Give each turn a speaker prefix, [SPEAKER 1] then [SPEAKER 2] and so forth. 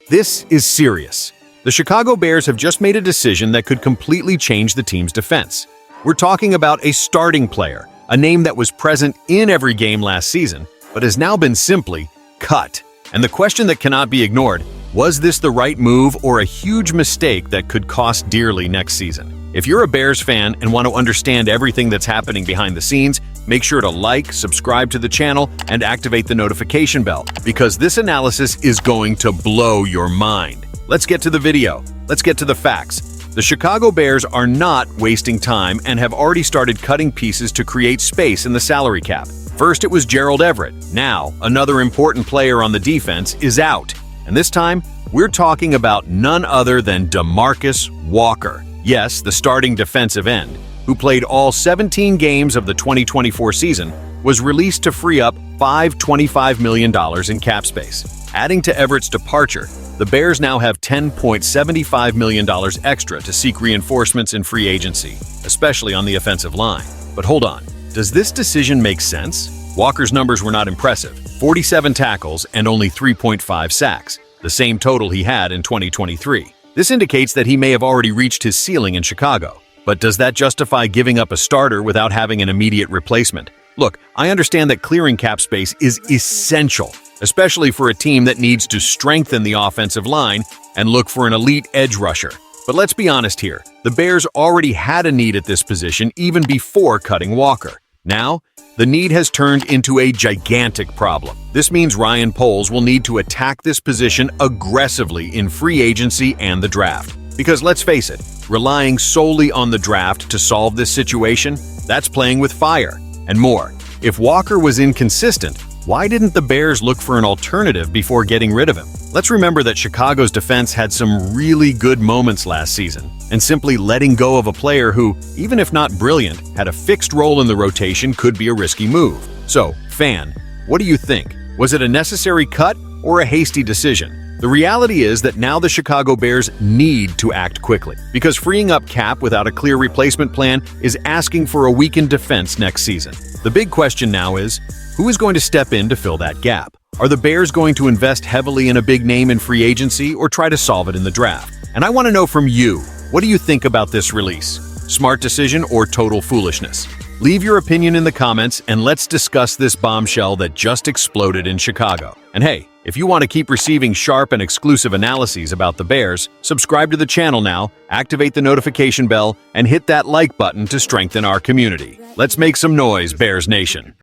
[SPEAKER 1] This is serious. The Chicago Bears have just made a decision that could completely change the team's defense. We're talking about a starting player, a name that was present in every game last season, but has now been simply cut. And the question that cannot be ignored, was this the right move or a huge mistake that could cost dearly next season? If you're a Bears fan and want to understand everything that's happening behind the scenes, make sure to like, subscribe to the channel, and activate the notification bell, because this analysis is going to blow your mind. Let's get to the video. Let's get to the facts. The Chicago Bears are not wasting time and have already started cutting pieces to create space in the salary cap. First, it was Gerald Everett. Now, another important player on the defense is out. And this time, we're talking about none other than DeMarcus Walker. Yes, the starting defensive end, who played all 17 games of the 2024 season, was released to free up $25 million in cap space. Adding to Everett's departure, the Bears now have $10.75 million extra to seek reinforcements in free agency, especially on the offensive line. But hold on, does this decision make sense? Walker's numbers were not impressive: 47 tackles and only 3.5 sacks, the same total he had in 2023. This indicates that he may have already reached his ceiling in Chicago. But does that justify giving up a starter without having an immediate replacement? Look, I understand that clearing cap space is essential, especially for a team that needs to strengthen the offensive line and look for an elite edge rusher. But let's be honest here, the Bears already had a need at this position even before cutting Walker. Now, the need has turned into a gigantic problem. This means Ryan Poles will need to attack this position aggressively in free agency and the draft. Because let's face it, relying solely on the draft to solve this situation, that's playing with fire. And more, if Walker was inconsistent, why didn't the Bears look for an alternative before getting rid of him? Let's remember that Chicago's defense had some really good moments last season, and simply letting go of a player who, even if not brilliant, had a fixed role in the rotation could be a risky move. So, fan, what do you think? Was it a necessary cut or a hasty decision? The reality is that now the Chicago Bears need to act quickly, because freeing up cap without a clear replacement plan is asking for a weakened defense next season. The big question now is, who is going to step in to fill that gap? Are the Bears going to invest heavily in a big name in free agency or try to solve it in the draft? And I want to know from you, what do you think about this release? Smart decision or total foolishness? Leave your opinion in the comments and let's discuss this bombshell that just exploded in Chicago. And hey, if you want to keep receiving sharp and exclusive analyses about the Bears, subscribe to the channel now, activate the notification bell, and hit that like button to strengthen our community. Let's make some noise, Bears Nation.